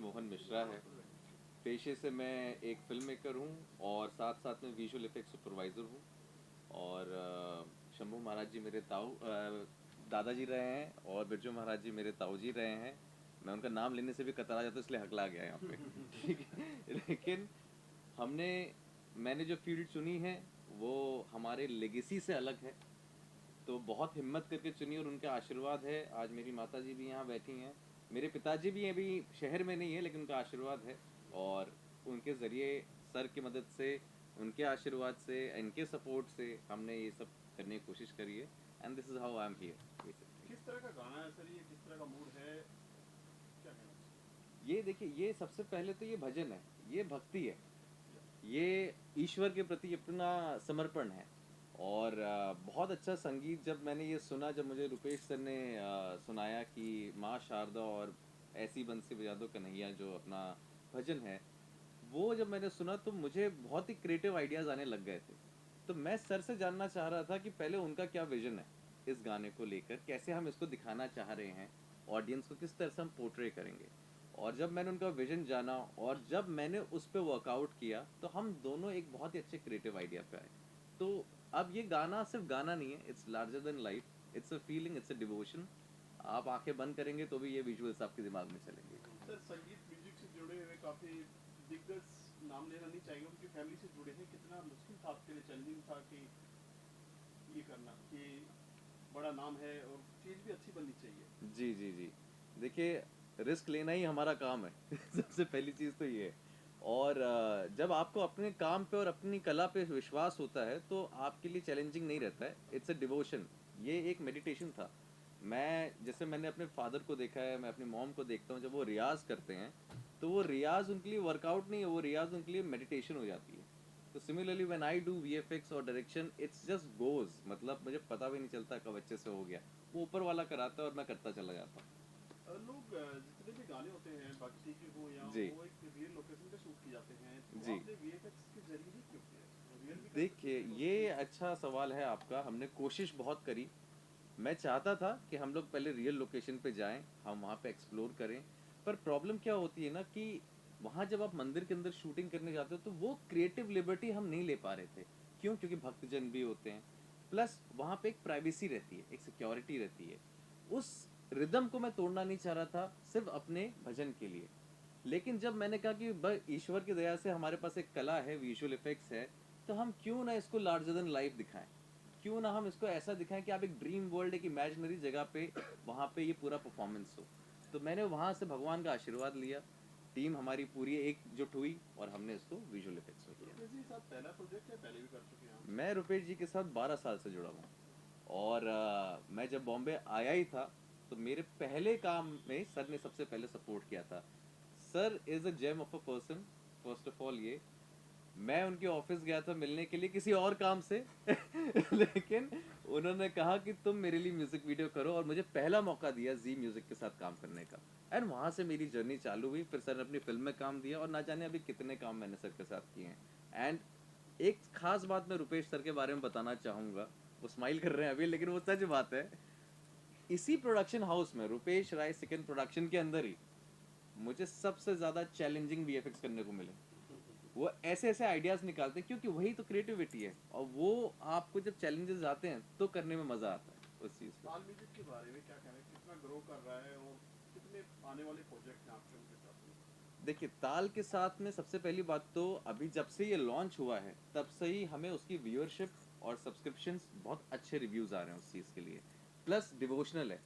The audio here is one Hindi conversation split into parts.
मोहन मिश्रा है। पेशे से मैं एक फिल्म मेकर हूँ और साथ साथ में विजुअल इफेक्ट सुपरवाइज़र हूँ। और शंभू महाराज जी मेरे दादाजी रहे हैं और बिरजू महाराज जी मेरे ताऊ जी रहे हैं। मैं उनका नाम लेने से भी कतरा जाता हूँ, इसलिए हकला गया यहाँ पे। ठीक है, लेकिन हमने मैंने जो फील्ड चुनी है वो हमारे लेगेसी से अलग है, तो बहुत हिम्मत करके चुनी और उनका आशीर्वाद है। आज मेरी माता जी भी यहाँ बैठी हैं, मेरे पिताजी भी अभी शहर में नहीं है लेकिन उनका आशीर्वाद है। और उनके ज़रिए, सर की मदद से, उनके आशीर्वाद से, इनके सपोर्ट से हमने ये सब करने की कोशिश करी है। And this is how I am here. किस तरह का गाना है सर, ये किस तरह का मूड है, क्या कहना चाहिए? ये देखिए, ये सबसे पहले तो ये भजन है, ये भक्ति है, ये ईश्वर के प्रति अपना समर्पण है। और बहुत अच्छा संगीत जब मैंने ये सुना, जब मुझे रुपेश सर ने सुनाया कि माँ शारदा और ऐसी बंसी बजा दो कन्हैया, जो अपना भजन है, वो जब मैंने सुना तो मुझे बहुत ही क्रिएटिव आइडियाज़ आने लग गए थे। तो मैं सर से जानना चाह रहा था कि पहले उनका क्या विजन है इस गाने को लेकर, कैसे हम इसको दिखाना चाह रहे हैं, ऑडियंस को किस तरह से हम पोर्ट्रे करेंगे। और जब मैंने उनका विजन जाना और जब मैंने उस पर वर्कआउट किया तो हम दोनों एक बहुत ही अच्छे क्रिएटिव आइडिया पे आए। तो अब ये गाना सिर्फ गाना नहीं है, it's larger than life, it's a feeling, it's a devotion. आप आंखें बंद करेंगे तो भी ये विजुअल्स आपके दिमाग में चलेंगे। सर संगीत म्यूजिक से जुड़े हुए काफ़ी दिग्गज नाम लेना नहीं चाहेंगे, उनकी फैमिली से जुड़े हैं, कितना मुश्किल था आपके लिए, चैलेंजिंग था कि ये करना कि बड़ा नाम है और चीज़ भी अच्छी बननी चाहिए? जी जी जी, देखिए, रिस्क लेना ही हमारा काम है। सबसे पहली चीज़ तो ये है। और जब आपको अपने काम पे और अपनी कला पे विश्वास होता है तो आपके लिए चैलेंजिंग नहीं रहता है, इट्स अ डिवोशन। ये एक मेडिटेशन था। जैसे मैंने अपने फादर को देखा है, मैं अपनी मॉम को देखता हूँ, जब वो रियाज़ करते हैं तो वो रियाज़ उनके लिए वर्कआउट नहीं है, वो रियाज़ उनके लिए मेडिटेशन हो जाती है। तो similarly when I do VFX और डायरेक्शन, इट्स जस्ट गोज, मतलब मुझे पता भी नहीं चलता कब अच्छे से हो गया, वो ऊपर वाला कराता है और मैं करता चला जाता हूँ। लोग जितने भी गाने होते हैं भक्ति के हो या जी वो एक रियल लोकेशन पे शूट किए जाते हैं, तो जी, आपने वीएफएक्स के जरिए ही क्यों किया? रियल भी कर सकते देखिए, थे तो ये उसमें। अच्छा सवाल है आपका। हमने कोशिश बहुत करी। मैं चाहता था कि हम लोग पहले रियल लोकेशन पे जाएं, हम वहाँ पे एक्सप्लोर करें। पर प्रॉब्लम क्या होती है ना कि वहाँ जब आप मंदिर के अंदर शूटिंग करने जाते हो तो वो क्रिएटिव लिबर्टी हम नहीं ले पा रहे थे। क्यों? क्योंकि भक्तजन भी होते हैं, प्लस वहाँ पे एक प्राइवेसी रहती है, एक सिक्योरिटी रहती है। उस रिदम को मैं तोड़ना नहीं चाह रहा था सिर्फ अपने भजन के लिए। लेकिन जब मैंने कहा कि ईश्वर की दया से हमारे पास एक कला है, विजुअल इफेक्ट्स है, तो हम क्यों ना इसको लार्जर देन लाइफ दिखाएं, क्यों ना हम इसको ऐसा दिखाएं कि आप एक ड्रीम वर्ल्ड, एक इमेजिनरी जगह पे वहाँ पे ये पूरा परफॉर्मेंस हो। तो मैंने वहाँ से भगवान का आशीर्वाद लिया, टीम हमारी पूरी एकजुट हुई और हमने इसको विजुअल इफेक्ट्स में किया। रुपेश जी साथ पहला प्रोजेक्ट है, पहले भी कर चुके हैं आप? मैं रुपेश जी के साथ 12 साल से जुड़ा हुआ हूँ। और मैं जब बॉम्बे आया ही था तो मेरे पहले काम में सर ने सबसे पहले सपोर्ट किया था। Sir is a gem of a person. First of all ये, मैं उनके ऑफिस गया था मिलने के लिए किसी और काम से लेकिन उन्होंने कहा कि तुम मेरे लिए म्यूज़िक वीडियो करो और मुझे पहला मौका दिया जी म्यूज़िक के साथ काम करने का। एंड वहाँ से मेरी जर्नी चालू हुई। फिर सर ने अपनी फिल्म में काम दिया और ना जाने अभी कितने काम मैंने सर के साथ किए हैं। एंड एक खास बात मैं रुपेश सर के बारे में बताना चाहूँगा। वो स्माइल कर रहे हैं अभी, लेकिन वो सच बात है। इसी प्रोडक्शन हाउस में, रुपेश राय सेकंड प्रोडक्शन के अंदर ही, मुझे सबसे ज़्यादा चैलेंजिंग वीएफएक्स करने को मिले। वो ऐसे ऐसे आइडियाज़ निकालते हैं क्योंकि वही तो क्रिएटिविटी है, और वो आपको जब चैलेंजेस आते हैं तो करने में मज़ा आता है उस चीज़ पे। ताल म्यूजिक के बारे में क्या कहना है, कितना ग्रो कर रहा है और कितने आने वाले प्रोजेक्ट हैं आपके उनके साथ में? देखिए, ताल के साथ में सबसे पहली बात तो अभी जब से ये लॉन्च हुआ है तब से ही हमें उसकी व्यूअरशिप और सब्सक्रिप्शंस बहुत अच्छे रिव्यूज़ आ रहे हैं उस चीज़ के लिए। प्लस डिवोशनल है।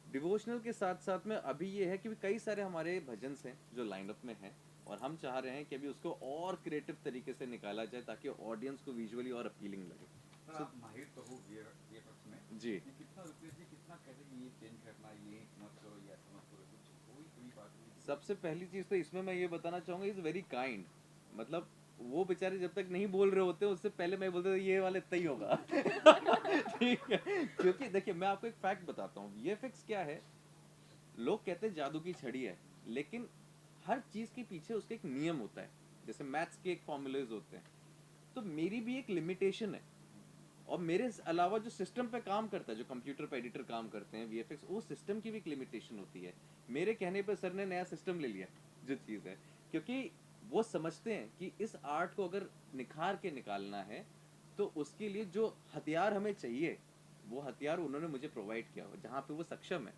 डिवोशनल के साथ साथ में अभी ये है कि कई सारे हमारे भजन्स हैं जो लाइनअप में हैं, और हम चाह रहे हैं कि अभी उसको और क्रिएटिव तरीके से निकाला जाए ताकि ऑडियंस को विजुअली और अपीलिंग लगे। सर आप माहिर तो हो वीएफएक्स में, जी, ये कितना रुपये जी कितना कहते हैं ये चेंज करना, ये मत करो, ये ऐसा मत करो, कुछ कोई बात नहीं थी? सबसे पहली चीज़ तो इसमें मैं ये बताना चाहूँगा, इज़ वेरी काइंड। मतलब वो बेचारे जब तक नहीं बोल रहे होते उससे पहले मैं बोलता था ये वाला इतना ही होगा। ठीक है, क्योंकि देखिए मैं आपको एक फैक्ट बताता हूँ, वीएफएक्स क्या है। लोग कहते हैं जादू की छड़ी है, लेकिन हर चीज़ के पीछे उसका एक नियम होता है। जैसे मैथ्स के एक फॉर्मूलेज होते हैं, तो मेरी भी एक लिमिटेशन है। और मेरे अलावा जो सिस्टम पे काम करता है, जो कंप्यूटर पे एडिटर काम करते हैं वीएफएक्स, वो सिस्टम की भी एक लिमिटेशन होती है। मेरे कहने पे सर ने नया सिस्टम ले लिया, जो चीज़ है, क्योंकि वो समझते हैं कि इस आर्ट को अगर निखार के निकालना है तो उसके लिए जो हथियार हमें चाहिए वो हथियार उन्होंने मुझे प्रोवाइड किया जहाँ पे वो सक्षम है,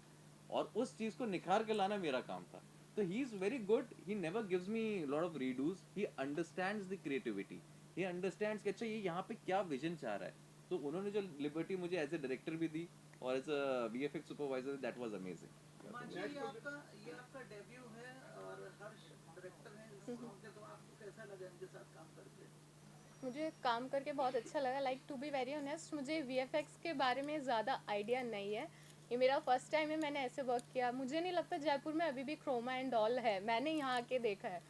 और उस चीज़ को निखार के लाना मेरा काम था। तो he is very good, he never gives me lot of redos, he understands the creativity, he understands कि अच्छा ये यहाँ पे क्या विजन चाह रहा है। तो उन्होंने जो लिबर्टी मुझे एज ए डायरेक्टर भी दी और as a VFX supervisor, that was amazing. Himanshu, ये आपका डेब्यू है और हर्ष डायरेक्टर हैं इस फिल्म के, तो आपको कैसा लगा इनके साथ काम करके? मुझे काम करके बहुत अच्छा लगा। Like to be very honest, मुझे वीएफएक्स के बारे में ज़्यादा आइडिया नहीं है। ये मेरा फर्स्ट टाइम है मैंने ऐसे वर्क किया। मुझे नहीं लगता जयपुर में अभी भी क्रोमा एंड ऑल है, मैंने यहाँ आके देखा है।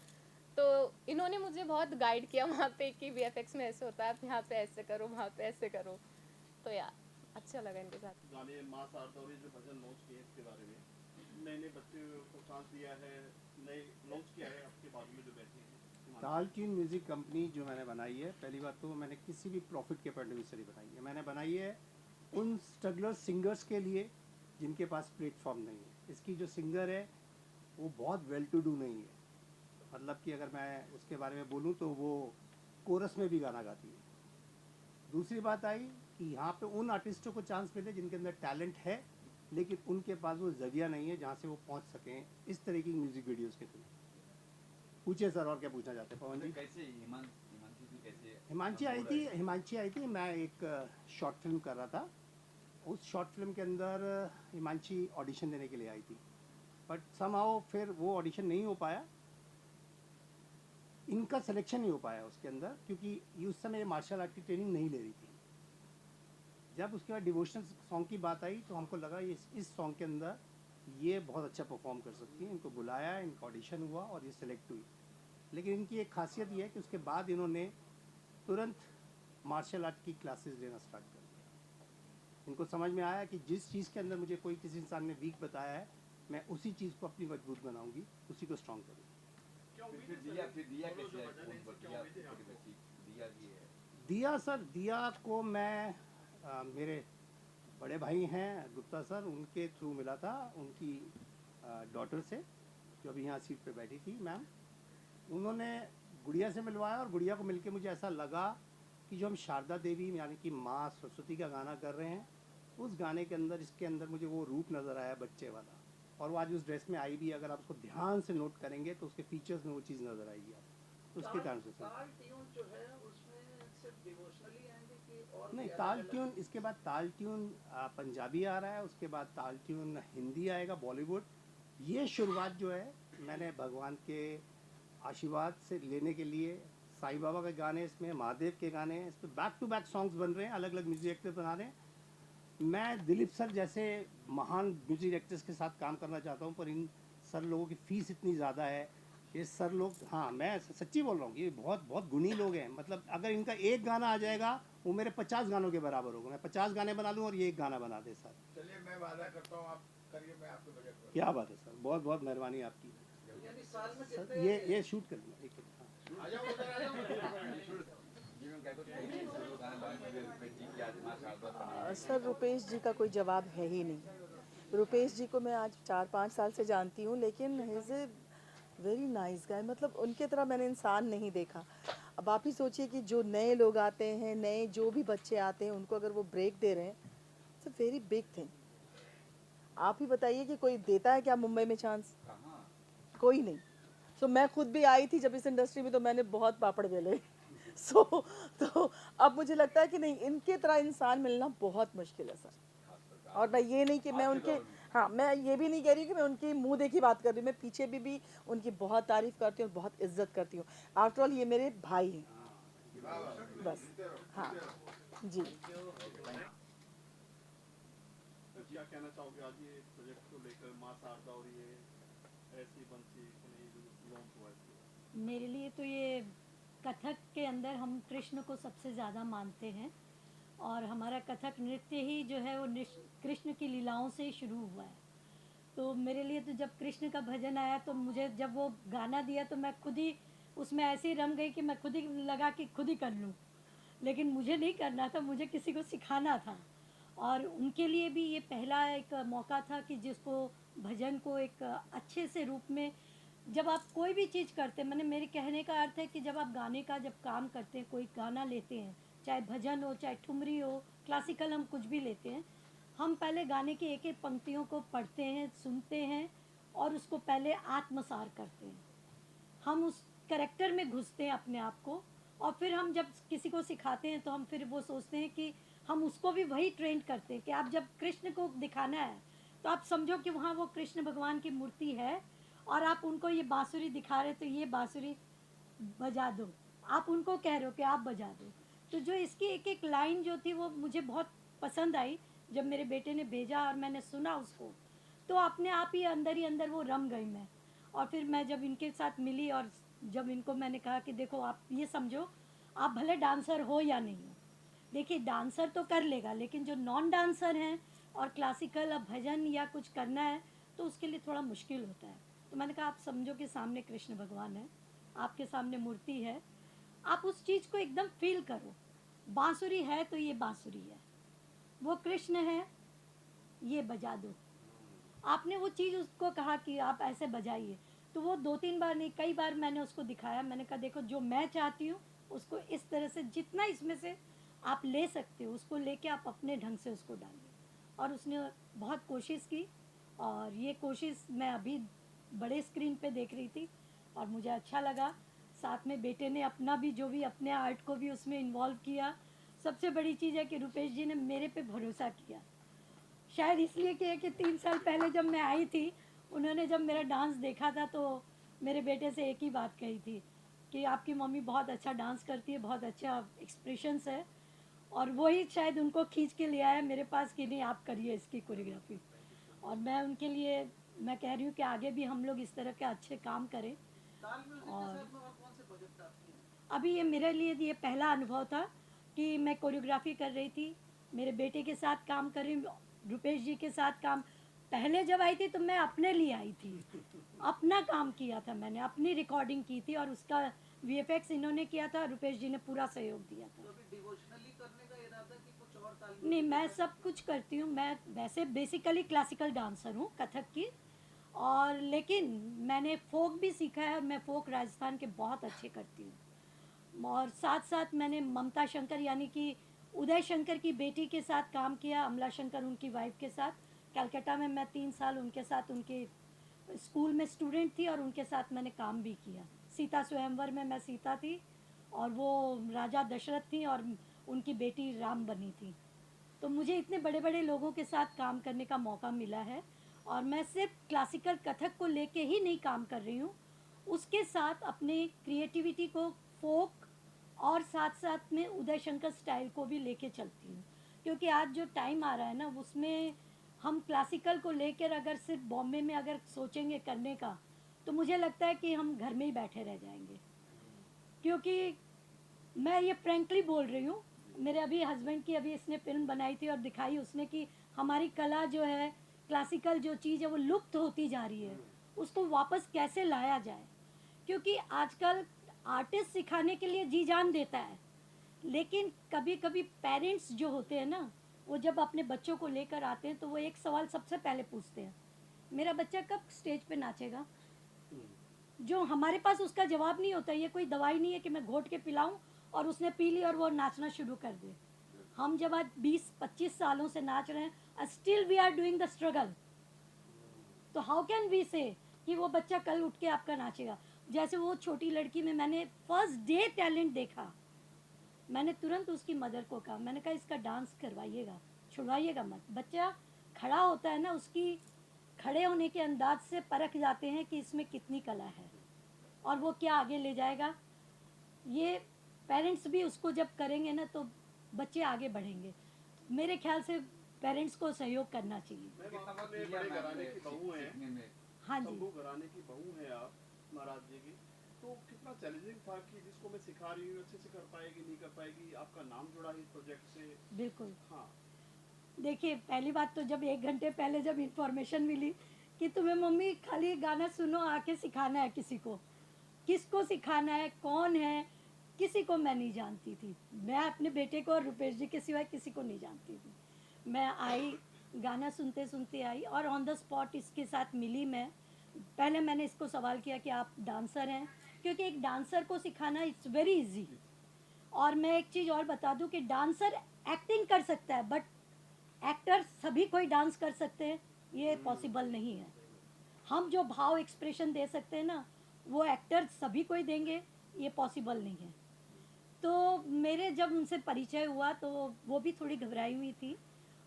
तो इन्होंने मुझे बहुत गाइड किया वहाँ पे कि वीएफएक्स में ऐसे होता है, आप यहाँ पे ऐसे करो, वहाँ पे ऐसे करो। तो यार अच्छा लगा इनके साथ। गाने माँ शारदा और ये जो भजन लॉन्च किए इसके बारे में, नए नए बच्चे को चांस दिया है, नए लॉन्च किया है आपके बाजू में जो बैठे हैं। ताल ट्यून म्यूज़िक कंपनी जो मैंने बनाई है, पहली बात तो मैंने किसी भी प्रॉफिट के पॉइंट ऑफ व्यू से नहीं बनाई है। मैंने बनाई है उन स्ट्रगलर सिंगर्स के लिए जिनके पास प्लेटफॉर्म नहीं है। इसकी जो सिंगर है वो बहुत वेल टू डू नहीं है, मतलब कि अगर मैं उसके बारे में बोलूँ तो वो कोरस में भी गाना गाती है। दूसरी बात आई कि यहाँ पे उन आर्टिस्टों को चांस मिले जिनके अंदर टैलेंट है लेकिन उनके पास वो जरिया नहीं है जहाँ से वो पहुँच सकें इस तरह की म्यूज़िक वीडियोज़ के थ्रू। पूछिए सर, और क्या पूछना चाहते हैं पवन जी? कैसे हिमांशी जी कैसे? हिमांशी आई थी, मैं एक शॉर्ट फिल्म कर रहा था। उस शॉर्ट फिल्म के अंदर हिमांशी ऑडिशन देने के लिए आई थी, बट समहाउ फिर वो ऑडिशन नहीं हो पाया, इनका सिलेक्शन नहीं हो पाया उसके अंदर, क्योंकि ये उस समय मार्शल आर्ट की ट्रेनिंग नहीं ले रही थी। जब उसके बाद डिवोशनल सॉन्ग की बात आई तो हमको लगा ये इस सॉन्ग के अंदर ये बहुत अच्छा परफॉर्म कर सकती है। इनको बुलाया, इनका ऑडिशन हुआ और ये सिलेक्ट हुई। लेकिन इनकी एक खासियत ये है कि उसके बाद इन्होंने तुरंत मार्शल आर्ट की क्लासेस लेना स्टार्ट कर दिया। इनको समझ में आया कि जिस चीज़ के अंदर मुझे कोई किसी इंसान ने वीक बताया है, मैं उसी चीज़ को अपनी मजबूत बनाऊंगी, उसी को स्ट्रॉन्ग करूँगी। क्या उम्मीद फिर है दिया सर, कैसे जो है? भजन है, कौन क्या दिया? उम्मीद है छोटी आपको? बच्ची दिया भी है। दिया सर, दिया को मैं मेरे बड़े भाई हैं गुप्ता सर, उनके थ्रू मिला था, उनकी डॉटर से, जो अभी यहाँ सीट पे बैठी थी मैम। उन्होंने गुड़िया से मिलवाया और गुड़िया को मिलके मुझे ऐसा लगा कि जो हम शारदा देवी यानी कि माँ सरस्वती का गाना कर रहे हैं, उस गाने के अंदर, इसके अंदर मुझे वो रूप नज़र आया बच्चे वाला। और वो आज उस ड्रेस में आई भी, अगर आप उसको ध्यान से नोट करेंगे तो उसके फीचर्स में वो चीज़ नज़र आएगी आपको, उसके कारण से। ताल ट्यून जो है उसमें सिर्फ डिवोशनली आएंगे कि और नहीं, भी ताल अलग-अलग? ट्यून, इसके बाद ताल ट्यून पंजाबी आ रहा है, उसके बाद ताल ट्यून हिंदी आएगा, बॉलीवुड। ये शुरुआत जो है मैंने भगवान के आशीर्वाद से लेने के लिए, साईं बाबा के गाने इसमें, महादेव के गाने हैं, इस पर बैक टू बैक सॉन्ग्स बन रहे हैं, अलग अलग म्यूजिक डायरेक्टर बना रहे हैं। मैं दिलीप सर जैसे महान म्यूजिक डायरेक्टर्स के साथ काम करना चाहता हूँ, पर इन सर लोगों की फ़ीस इतनी ज़्यादा है। ये सर लोग, हाँ मैं सच्ची बोल रहा हूँ, ये बहुत बहुत गुणी लोग हैं। मतलब अगर इनका एक गाना आ जाएगा वो मेरे 50 गानों के बराबर होगा। मैं 50 गाने बना लूँ और ये एक गाना बना दे सर। चलिए मैं वादा करता हूँ, आप करिए, मैं आपको बजट करूँ। क्या बात है सर, बहुत बहुत मेहरबानी आपकी यानी साल में सर। कितने ये शूट कर लूँगा एक मिनट। हाँ, आ जाओ उधर, आ जाओ। सर रुपेश जी का कोई जवाब है ही नहीं। रुपेश जी को मैं आज 4-5 साल से जानती हूँ, लेकिन he is a very nice guy. मतलब उनके तरह मैंने इंसान नहीं देखा। अब आप ही सोचिए कि जो नए लोग आते हैं, नए जो भी बच्चे आते हैं, उनको अगर वो ब्रेक दे रहे हैं, it's a very big thing. आप ही बताइए कि कोई देता है क्या मुंबई में चांस? कोई नहीं। सो मैं खुद भी आई थी जब इस इंडस्ट्री में, तो मैंने बहुत पापड़ बेले। तो अब मुझे लगता है कि नहीं, इनके तरह इंसान मिलना बहुत मुश्किल है सर। और मैं ये नहीं कि मैं उनके, हाँ मैं ये भी नहीं कह रही कि मैं उनकी मुंह देखी बात कर रही हूँ, मैं पीछे भी उनकी बहुत तारीफ़ करती हूँ और बहुत इज्जत करती हूँ। आफ्टर ऑल ये मेरे भाई हैं बस। हाँ जी। तो क्या कहना चाहोगे आज ये प्रोजेक्ट को लेकर, माँ शारदा और ये ऐसी बंसी लॉन्च हुआ है? मेरे लिए तो ये कथक के अंदर हम कृष्ण को सबसे ज़्यादा मानते हैं, और हमारा कथक नृत्य ही जो है वो कृष्ण की लीलाओं से ही शुरू हुआ है। तो मेरे लिए तो जब कृष्ण का भजन आया, तो मुझे जब वो गाना दिया तो मैं खुद ही उसमें ऐसे ही रम गई कि मैं खुद ही लगा कि खुद ही कर लूँ। लेकिन मुझे नहीं करना था, मुझे किसी को सिखाना था। और उनके लिए भी ये पहला एक मौका था कि जिसको भजन को एक अच्छे से रूप में जब आप कोई भी चीज़ करते हैं, मैंने मेरे कहने का अर्थ है कि जब आप गाने का जब काम करते हैं, कोई गाना लेते हैं, चाहे भजन हो, चाहे ठुमरी हो, क्लासिकल, हम कुछ भी लेते हैं, हम पहले गाने की एक एक पंक्तियों को पढ़ते हैं, सुनते हैं और उसको पहले आत्मसार करते हैं। हम उस कैरेक्टर में घुसते हैं अपने आप को, और फिर हम जब किसी को सिखाते हैं तो हम फिर वो सोचते हैं कि हम उसको भी वही ट्रेन करते हैं कि आप जब कृष्ण को दिखाना है तो आप समझो कि वहाँ वो कृष्ण भगवान की मूर्ति है और आप उनको ये बांसुरी दिखा रहे तो ये बांसुरी बजा दो, आप उनको कह रहे हो कि आप बजा दो। तो जो इसकी एक एक लाइन जो थी वो मुझे बहुत पसंद आई। जब मेरे बेटे ने भेजा और मैंने सुना उसको, तो अपने आप ही अंदर वो रम गई मैं। और फिर मैं जब इनके साथ मिली और जब इनको मैंने कहा कि देखो आप ये समझो, आप भले डांसर हो या नहीं हो, देखिए डांसर तो कर लेगा, लेकिन जो नॉन डांसर हैं और क्लासिकल अब भजन या कुछ करना है तो उसके लिए थोड़ा मुश्किल होता है। तो मैंने कहा आप समझो कि सामने कृष्ण भगवान है, आपके सामने मूर्ति है, आप उस चीज़ को एकदम फील करो। बांसुरी है तो ये बांसुरी है, वो कृष्ण है, ये बजा दो। आपने वो चीज़ उसको कहा कि आप ऐसे बजाइए, तो वो 2-3 बार नहीं, कई बार मैंने उसको दिखाया। मैंने कहा देखो जो मैं चाहती हूँ उसको इस तरह से, जितना इसमें से आप ले सकते हो उसको लेके आप अपने ढंग से उसको डालिए। और उसने बहुत कोशिश की और ये कोशिश मैं अभी बड़े स्क्रीन पे देख रही थी और मुझे अच्छा लगा। साथ में बेटे ने अपना भी जो भी अपने आर्ट को भी उसमें इन्वॉल्व किया। सबसे बड़ी चीज़ है कि रुपेश जी ने मेरे पे भरोसा किया, शायद इसलिए कि 3 साल पहले जब मैं आई थी, उन्होंने जब मेरा डांस देखा था तो मेरे बेटे से एक ही बात कही थी कि आपकी मम्मी बहुत अच्छा डांस करती है, बहुत अच्छा एक्सप्रेशंस है। और वही शायद उनको खींच के ले आया मेरे पास कि नहीं आप करिए इसकी कोरियोग्राफी। और मैं उनके लिए मैं कह रही हूँ कि आगे भी हम लोग इस तरह के अच्छे काम करें। ताल म्यूजिक के और साथ में और कौन से प्रोजेक्ट आपके हैं? अभी ये मेरे लिए ये पहला अनुभव था कि मैं कोरियोग्राफी कर रही थी, मेरे बेटे के साथ काम कर रही हूँ, रुपेश जी के साथ काम। पहले जब आई थी तो मैं अपने लिए आई थी, अपना काम किया था, मैंने अपनी रिकॉर्डिंग की थी और उसका वीएफएक्स इन्होंने किया था, रुपेश जी ने पूरा सहयोग दिया तो था। अभी डिवोशनली करने का इरादा कि कुछ और ताल नहीं, मैं सब कुछ करती हूँ। मैं वैसे बेसिकली क्लासिकल डांसर हूँ, कथक की, और लेकिन मैंने फोक भी सीखा है और मैं फोक राजस्थान के बहुत अच्छे करती हूँ। और साथ साथ मैंने ममता शंकर यानी कि उदय शंकर की बेटी के साथ काम किया, अमला शंकर उनकी वाइफ के साथ। कलकत्ता में मैं 3 साल उनके साथ, उनके स्कूल में स्टूडेंट थी और उनके साथ मैंने काम भी किया। सीता स्वयंवर में मैं सीता थी और वो राजा दशरथ थी और उनकी बेटी राम बनी थी। तो मुझे इतने बड़े बड़े लोगों के साथ काम करने का मौका मिला है। और मैं सिर्फ क्लासिकल कथक को लेके ही नहीं काम कर रही हूँ, उसके साथ अपने क्रिएटिविटी को फोक और साथ साथ में उदय शंकर स्टाइल को भी लेके चलती हूँ। क्योंकि आज जो टाइम आ रहा है ना, उसमें हम क्लासिकल को लेकर अगर सिर्फ बॉम्बे में अगर सोचेंगे करने का, तो मुझे लगता है कि हम घर में ही बैठे रह जाएंगे। क्योंकि मैं ये फ्रेंकली बोल रही हूँ, मेरे अभी हस्बैंड की अभी इसने फिल्म बनाई थी और दिखाई उसने कि हमारी कला जो है, क्लासिकल जो चीज़ है वो लुप्त होती जा रही है, उसको वापस कैसे लाया जाए। क्योंकि आजकल आर्टिस्ट सिखाने के लिए जी जान देता है, लेकिन कभी कभी पेरेंट्स जो होते हैं ना, वो जब अपने बच्चों को लेकर आते हैं तो वो एक सवाल सबसे पहले पूछते हैं, मेरा बच्चा कब स्टेज पे नाचेगा। जो हमारे पास उसका जवाब नहीं होता। ये कोई दवाई नहीं है कि मैं घोट के पिलाऊं और उसने पी ली और वो नाचना शुरू कर दे। हम जब आज 20-25 सालों से नाच रहे हैं, still we are doing the struggle. तो हाउ कैन वी से कि वो बच्चा कल उठ के आपका नाचेगा। जैसे वो छोटी लड़की में मैंने फर्स्ट डे टैलेंट देखा, मैंने तुरंत उसकी मदर को कहा, मैंने कहा इसका डांस करवाइएगा, छुड़वाइएगा मत। बच्चा खड़ा होता है ना, उसकी खड़े होने के अंदाज से परख जाते हैं कि इसमें कितनी कला है और वो क्या आगे ले जाएगा। ये पेरेंट्स भी उसको जब करेंगे ना तो बच्चे आगे बढ़ेंगे। मेरे ख्याल से पेरेंट्स को सहयोग करना चाहिए। मैम, आप अपने बड़े घराने की बहू हैं, सीखने में हाँ जी, शंभू घराने की बहू हैं आप, महाराज जी की। तो कितना चैलेंजिंग था कि जिसको मैं सिखा रही हूँ अच्छे से कर पाएगी नहीं कर पाएगी, आपका नाम जुड़ा है इस प्रोजेक्ट से। बिल्कुल। हाँ, देखिए पहली बात तो जब 1 घंटे पहले जब इन्फॉर्मेशन मिली कि तुम्हें मम्मी खाली गाना सुनो, आके सिखाना है किसी को, किसको सिखाना है, कौन है, किसी को मैं नहीं जानती थी। मैं अपने बेटे को और रुपेश जी के सिवाय किसी को नहीं जानती थी। मैं आई, गाना सुनते सुनते आई और ऑन द स्पॉट इसके साथ मिली मैं। पहले मैंने इसको सवाल किया कि आप डांसर हैं, क्योंकि एक डांसर को सिखाना इट्स वेरी इजी। और मैं एक चीज़ और बता दूं कि डांसर एक्टिंग कर सकता है, बट एक्टर सभी कोई डांस कर सकते हैं ये पॉसिबल नहीं है। हम जो भाव एक्सप्रेशन दे सकते हैं ना, वो एक्टर सभी कोई देंगे, ये पॉसिबल नहीं है। तो मेरे जब उनसे परिचय हुआ तो वो भी थोड़ी घबराई हुई थी,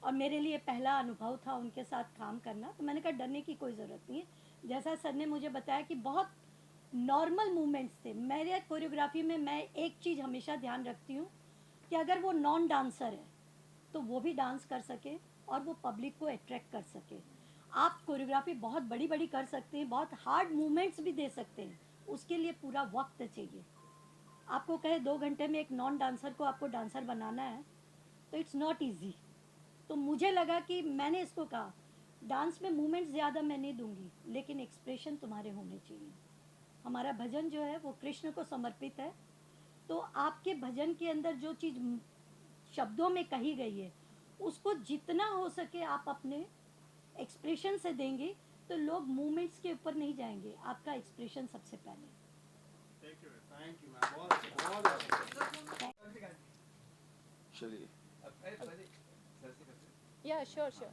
और मेरे लिए पहला अनुभव था उनके साथ काम करना। तो मैंने कहा डरने की कोई ज़रूरत नहीं है। जैसा सर ने मुझे बताया कि बहुत नॉर्मल मूवमेंट्स थे। मेरे कोरियोग्राफी में मैं एक चीज़ हमेशा ध्यान रखती हूँ कि अगर वो नॉन डांसर है तो वो भी डांस कर सके और वो पब्लिक को अट्रैक्ट कर सके। आप कोरियोग्राफी बहुत बड़ी बड़ी कर सकते हैं, बहुत हार्ड मूवमेंट्स भी दे सकते हैं, उसके लिए पूरा वक्त चाहिए। आपको कहे 2 घंटे में एक नॉन डांसर को आपको डांसर बनाना है तो इट्स नॉट ईजी। तो मुझे लगा कि मैंने इसको कहा डांस में मूवमेंट ज़्यादा मैं नहीं दूंगी, लेकिन एक्सप्रेशन तुम्हारे होने चाहिए। हमारा भजन जो है वो कृष्ण को समर्पित है, तो आपके भजन के अंदर जो चीज़ शब्दों में कही गई है उसको जितना हो सके आप अपने एक्सप्रेशन से देंगे तो लोग मूवमेंट्स के ऊपर नहीं जाएंगे, आपका एक्सप्रेशन सबसे पहले। थैंक यू मैम, बहुत अच्छा। चलिए पहले सर से करते हैं। या श्योर श्योर।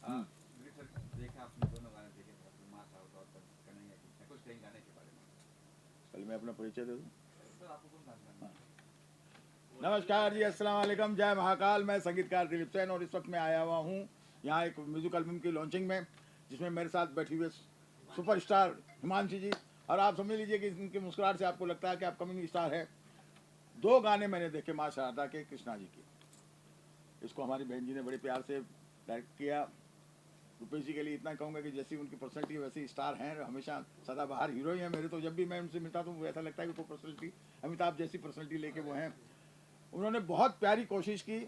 दिलीप सर, देखा आपने दोनों गाने देखे थे, आपने माँ साहब और कन्हैया की, मैं कुछ कहीं गाने के बारे में। पहले मैं अपना परिचय दे दूं। सर आपको कौन गाना गाना है? नमस्कार जी, अस्सलाम वालेकुम, जय महाकाल। मैं संगीतकार दिलीप सेन और इस वक्त मैं आया हुआ हूँ यहाँ एक म्यूजिक एल्बम की लॉन्चिंग में, जिसमें मेरे साथ बैठी हुए सुपरस्टार हिमांशी जी। और आप समझ लीजिए कि इनकी मुस्कुराहट से आपको लगता है कि आप कम्युनिटी स्टार है। 2 गाने मैंने देखे माँ शारदा के, कृष्णा जी के। इसको हमारी बहन जी ने बड़े प्यार से डायरेक्ट किया। रुपेश जी के लिए इतना कहूँगा कि जैसी उनकी पर्सनैलिटी वैसी स्टार हैं, हमेशा सदाबहार हीरो ही हैं मेरे। तो जब भी मैं उनसे मिलता तो ऐसा लगता है कि वो पर्सनैलिटी अमिताभ जैसी पर्सनैलिटी लेके वो हैं। उन्होंने बहुत प्यारी कोशिश की,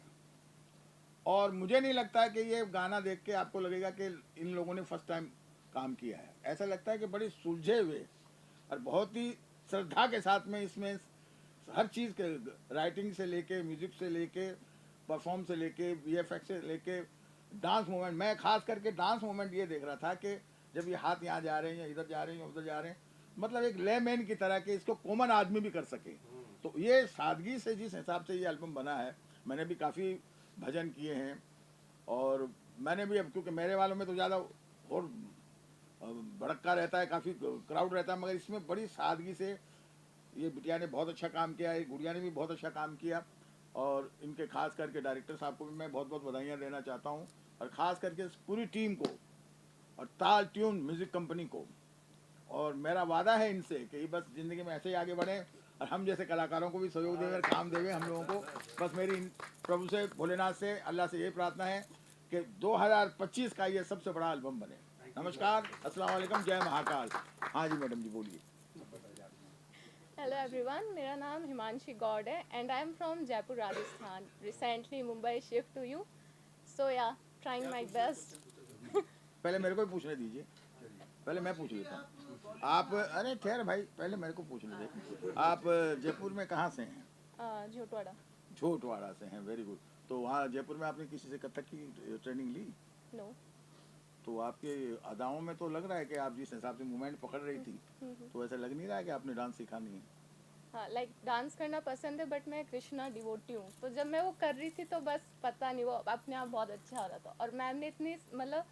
और मुझे नहीं लगता कि ये गाना देख के आपको लगेगा कि इन लोगों ने फर्स्ट टाइम काम किया है। ऐसा लगता है कि बड़े सुलझे हुए और बहुत ही श्रद्धा के साथ में इसमें हर चीज़ के, राइटिंग से लेके, म्यूजिक से लेके, परफॉर्म से लेके, VFX से लेके, डांस मूवमेंट। मैं खास करके डांस मूवमेंट ये देख रहा था कि जब ये हाथ यहाँ जा रहे हैं या इधर जा रहे हैं या उधर जा रहे हैं, मतलब एक लेमैन की तरह के इसको कॉमन आदमी भी कर सके। तो ये सादगी से जिस हिसाब से ये एल्बम बना है, मैंने भी काफ़ी भजन किए हैं और मैंने भी, अब क्योंकि मेरे वालों में तो ज़्यादा और भड़का रहता है, काफ़ी क्राउड रहता है, मगर इसमें बड़ी सादगी से ये बिटिया ने बहुत अच्छा काम किया है, गुड़िया ने भी बहुत अच्छा काम किया। और इनके खास करके डायरेक्टर साहब को भी मैं बहुत बहुत बधाइयाँ देना चाहता हूँ, और ख़ास करके पूरी टीम को और ताल ट्यून म्यूज़िक कंपनी को। और मेरा वादा है इनसे कि बस ज़िंदगी में ऐसे ही आगे बढ़ें और हम जैसे कलाकारों को भी सहयोग देवे, काम देवे हम लोगों को। बस मेरी प्रभु से, भोलेनाथ से, अल्लाह से यही प्रार्थना है कि 2025 का ये सबसे बड़ा एल्बम बने। नमस्कार, अस्सलाम वालेकुम, जय महाकाल। हाँ जी मैडम जी बोलिए। हेलो एवरीवन, मेरा नाम हिमांशी गौड़ है and I am from Jaipur Rajasthan. Recently Mumbai shift हुई हूँ, सो या ट्राइंग माय बेस्ट। पहले मेरे को ही पूछने दीजिए, पहले मैं पूछ लेता हूँ। आप, अरे ठहर भाई, पहले मेरे को पूछ लीजिए। आप जयपुर में कहाँ से हैं? झोटवाड़ा। झोटवाड़ा से हैं, वेरी गुड। तो वहाँ जयपुर में आपने किसी से कथक की ट्रेनिंग ली? नो। तो आपके अदाओं में तो लग रहा है कि आप जिस हिसाब से मूवमेंट पकड़ रही थी, तो ऐसा लग नहीं रहा है कि आपने डांस सीखा नहीं है? हाँ, लाइक डांस करना पसंद है, बट मैं कृष्णा डिवोटी हूँ, तो जब मैं वो कर रही थी तो बस पता नहीं, वो अपने आप बहुत अच्छा हो रहा था। और मैम ने इतनी, मतलब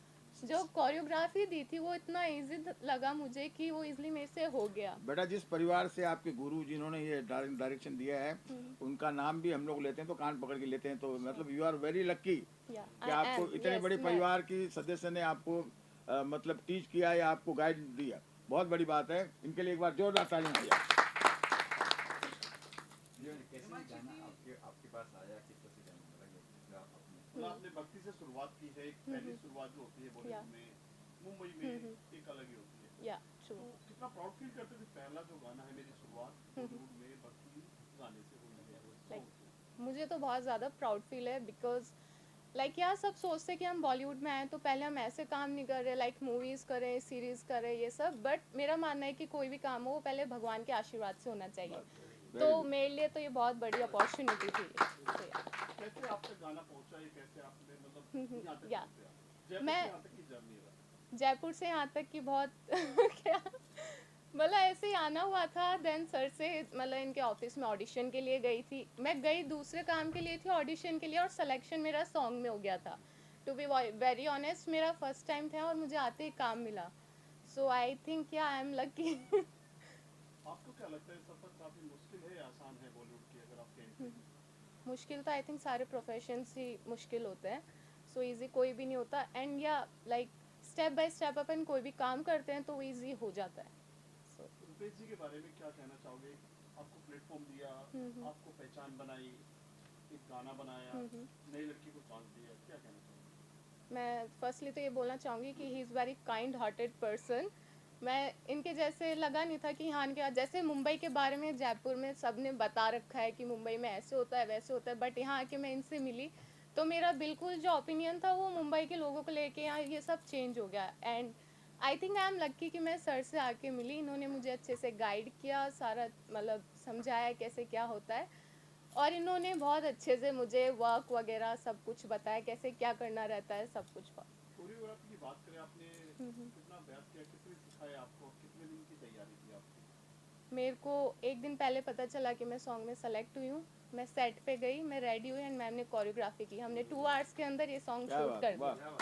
जो कोरियोग्राफी दी थी वो इतना इजी लगा मुझे कि वो इजीली मेरे से हो गया। बेटा, जिस परिवार से आपके गुरु जिन्होंने ये डायरेक्शन दिया है, उनका नाम भी हम लोग लेते हैं तो कान पकड़ के लेते हैं। तो मतलब यू आर वेरी लक्की कि आपको इतने बड़े परिवार की सदस्य ने आपको मतलब टीच किया या आपको गाइड दिया। बहुत बड़ी बात है। इनके लिए एक बार जोरदार तालियां दिया। आपके पास आया किस तरह से गाना लगा? मतलब आपने भक्ति से शुरुआत की है, एक पहली शुरुआत जो होती है बॉलीवुड में, मुंबई में एक अलग ही होती है। या ट्रू। तो कितना प्राउड फील करते थे, पहला जो गाना है मेरी शुरुआत बॉलीवुड में भक्ति गाने से हुई है? मुझे तो बहुत ज़्यादा प्राउड फील है, बिकॉज लाइक यार सब सोचते कि हम बॉलीवुड में आए तो पहले हम ऐसे काम नहीं कर रहे, लाइक मूवीज़ करें, सीरीज़ करें, ये सब। बट मेरा मानना है कि कोई भी काम हो वो पहले भगवान के आशीर्वाद से होना चाहिए। तो मेरे लिए तो ये बहुत बड़ी अपॉर्चुनिटी थी। कैसे आप तक गाना पहुंचा, ये कैसे आपने मतलब यहाँ तक पहुंचे आप? जयपुर से मैं यहाँ तक की जर्नी रहा? जयपुर से यहाँ तक कि बहुत क्या मतलब ऐसे ही आना हुआ था। देन सर से मतलब इनके ऑफिस में ऑडिशन के लिए गई थी। मैं गई दूसरे काम के लिए थी, ऑडिशन के लिए, और सिलेक्शन मेरा सॉन्ग में हो गया था। टू बी वेरी ऑनेस्ट, मेरा फर्स्ट टाइम था और मुझे आते ही काम मिला। सो आई थिंक या आई एम लकी। आपको क्या लगता है सफर काफी मुश्किल है या आसान है बॉलीवुड की, अगर आप कहें? मुश्किल तो आई थिंक सारे प्रोफेशंस ही मुश्किल होते हैं। सो इजी कोई भी नहीं होता। एंड या लाइक स्टेप बाय स्टेप अपन कोई भी काम करते हैं तो वो ईजी हो जाता है। रुपेश जी के बारे में क्या कहना चाहोगे? आपको प्लेटफॉर्म दिया, आपको पहचान बनाई, एक गाना बनाया, नई लड़की को चांस दिया, क्या कहना चाहोगे? मैं फर्स्टली तो ये बोलना चाहूँगी कि ही is very kind hearted person. मैं इनके जैसे लगा नहीं था कि हाँ, इनके जैसे मुंबई के बारे में जयपुर में सब ने बता रखा है कि मुंबई में ऐसे होता है वैसे होता है, बट यहाँ आके मैं इनसे मिली तो मेरा बिल्कुल जो ओपिनियन था वो मुंबई के लोगों को लेके यहाँ ये सब चेंज हो गया। And I think I am lucky कि मैं सर से आके मिली। इन्होंने मुझे अच्छे से गाइड किया, सारा मतलब समझाया कैसे क्या होता है, और इन्होंने बहुत अच्छे से मुझे वर्क वगैरह सब कुछ बताया कैसे क्या करना रहता है, सब कुछ। कोरियोग्राफी की बात करें, आपने कितना अभ्यास किया, कितने सिखाया आपको, कितने दिन की तैयारी थी आपकी? मेरे को एक दिन पहले पता चला कि मैं सॉन्ग में सेलेक्ट हुई हूँ। मैं सेट पे गई, मैं रेडी हुई एंड मैम ने कोरियोग्राफी की। हमने 2 आवर्स के अंदर ये सॉन्ग शूट कर दिया।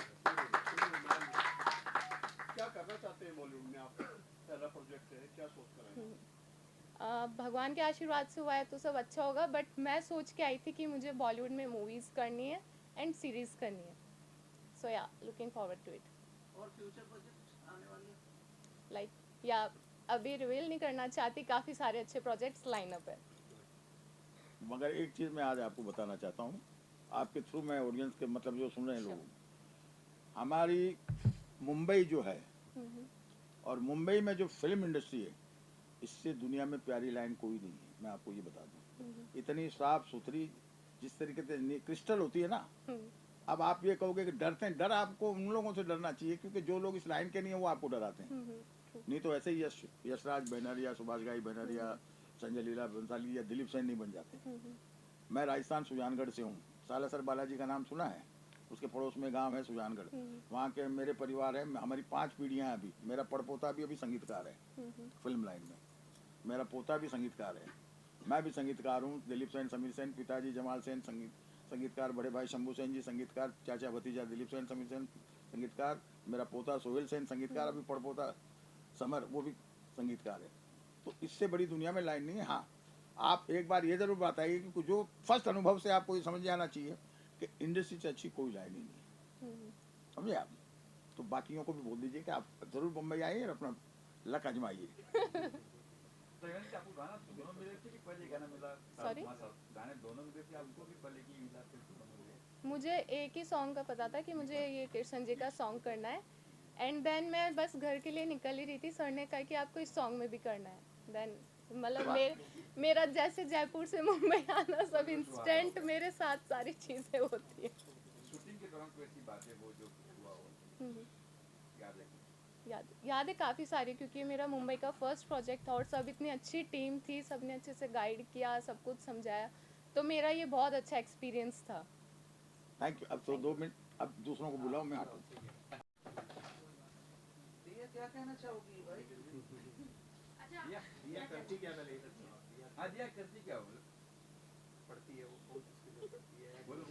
क्या करना चाहते हैं बॉलीवुड में आप? पहला प्रोजेक्ट है, क्या सोच कर रहे हैं? भगवान के आशीर्वाद से हुआ है तो सब अच्छा होगा, बट मैं सोच के आई थी कि मुझे बॉलीवुड में मूवीज़ करनी है एंड सीरीज़ करनी है। सो या लुकिंग फॉरवर्ड टू इट। और फ्यूचर प्रोजेक्ट आने वाले? लाइक या अभी रिवील नहीं करना चाहती, काफ़ी सारे अच्छे प्रोजेक्ट्स लाइन अप है। मगर एक चीज़ मैं आज आपको बताना चाहता हूँ, आपके थ्रू मैं ऑडियंस के मतलब जो सुन रहे हैं लोग, हमारी मुंबई जो है और मुंबई में जो फिल्म इंडस्ट्री है, इससे दुनिया में प्यारी लाइन कोई नहीं है। मैं आपको ये बता दूँ, इतनी साफ सुथरी, जिस तरीके से क्रिस्टल होती है ना। अब आप ये कहोगे कि डरते हैं, डर आपको उन लोगों से डरना चाहिए क्योंकि जो लोग इस लाइन के नहीं है वो आपको डराते हैं। नहीं तो ऐसे ही यशराज बनर्जिया, सुभाष घाई बनर्जिया, संजय लीला बंसाली या दिलीप सेन नहीं बन जाते। मैं राजस्थान सुजानगढ़ से हूँ। सालासर बालाजी का नाम सुना है? उसके पड़ोस में गांव है सुजानगढ़। वहाँ के मेरे परिवार है, हमारी 5 पीढ़ियाँ हैं अभी। मेरा पड़पोता भी अभी संगीतकार है फिल्म लाइन में, मेरा पोता भी संगीतकार है, मैं भी संगीतकार हूँ। दिलीप सेन, समीर सेन, पिताजी जमाल सेन संगीतकार, बड़े भाई शंभू सेन जी संगीतकार, चाचा भतीजा दिलीप सेन, समीर सेन संगीतकार, मेरा पोता सोहेल सेन संगीतकार, अभी पड़पोता समर वो भी संगीतकार है। तो इससे बड़ी दुनिया में लाइन नहीं है। हाँ, आप एक बार ये जरूर बताइए कि जो फर्स्ट अनुभव से आपको ये समझ आना चाहिए कि इंडस्ट्री से अच्छी कोई लाइन ही नहीं है। समझे आप? तो बाकियों को भी बोल दीजिए कि आप जरूर मुंबई आइए और अपना लक आजमाइए। तो यानी कि आपको गाना दोनों मिले थे कि पहले गाना मिला? Sorry? गाने दोनों मिले थे आपको कि पहले की मिला फिर दोनों मिले? मुझे एक ही सॉन्ग का पता था कि मुझे ये कृष्ण जी का सॉन्ग करना है। एंड देन मैं बस घर के लिए निकल ही रही थी, सर ने कहा कि आपको इस सॉन्ग में भी करना है। देन मतलब मेरा जैसे जयपुर से मुंबई आना सब इंस्टेंट मेरे साथ सारी चीज़ें होती है। शूटिंग के दौरान कोई ऐसी बात है वो जो हुआ हो याद है? याद है काफ़ी सारी, क्योंकि मेरा मुंबई का फर्स्ट प्रोजेक्ट था और सब इतनी अच्छी टीम थी, सब ने अच्छे से गाइड किया, सब कुछ समझाया, तो मेरा ये बहुत अच्छा एक्सपीरियंस था। Thank you. अब तो 2 मिनट, अब दूसरों को बुलाओ, मैं आता हूँ। क्या कहना चाहोगी भाई? दिया करती क्या पहले? हाँ, दिया करती क्या बोलो? पढ़ती है वो, बोलो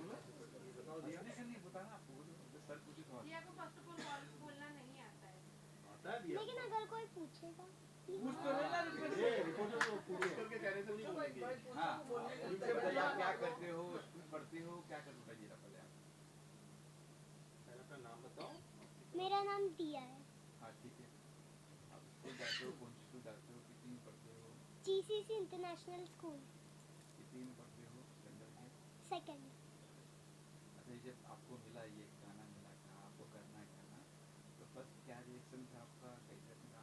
बताओ दिया नहीं बताना आपको, बोलो सर पूछे तो दिया को फर्स्ट ऑफ ऑल बोलना नहीं आता है। आता है दिया? लेकिन अगर कोई पूछेगा पूछ तो लेना, रिपोर्टर को पूछ करके कहने से नहीं बोलेंगे। हाँ, उनसे बताइए आप क्या करते हो, स्कूल पढ़ते हो, क्या करते हो? बताइए पहले आप। पहले अपना नाम बताओ। मेरा नाम दिया है। हाँ ठीक है। आप स्कूल जाते हो, कौन स्कूल जाते हो, कितनी में पढ़ते हो? जीसीसी इंटरनेशनल स्कूल कितनी में पढ़ते हो? स्टैंडर्ड के? सेकंड। अच्छा, जब आपको मिला ये गाना मिला, कहा आपको करना है गाना, तो फर्स्ट क्या रिएक्शन था आपका? कैसे था?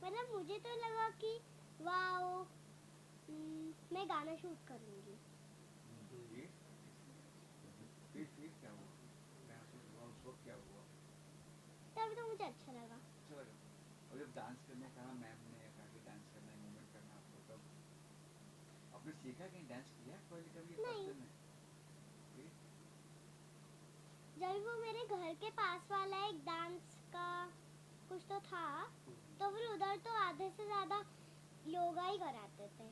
मतलब मुझे तो लगा कि वाओ, मैं गाना शूट करूँगी। फिर क्या हुआ? गाना शूट हुआ, उस वक्त क्या हुआ? तब तो मुझे अच्छा लगा। अच्छा लगा। और जब डांस करने कहा मैम ने, कहा कि डांस करना है, मूवमेंट करना आपको, तब आपने सीखा कहीं डांस किया पहले कभी? नहीं। फिर जब वो मेरे घर के पास वाला एक डांस का कुछ तो था, तो फिर उधर तो आधे से ज्यादा योगा ही कराते थे।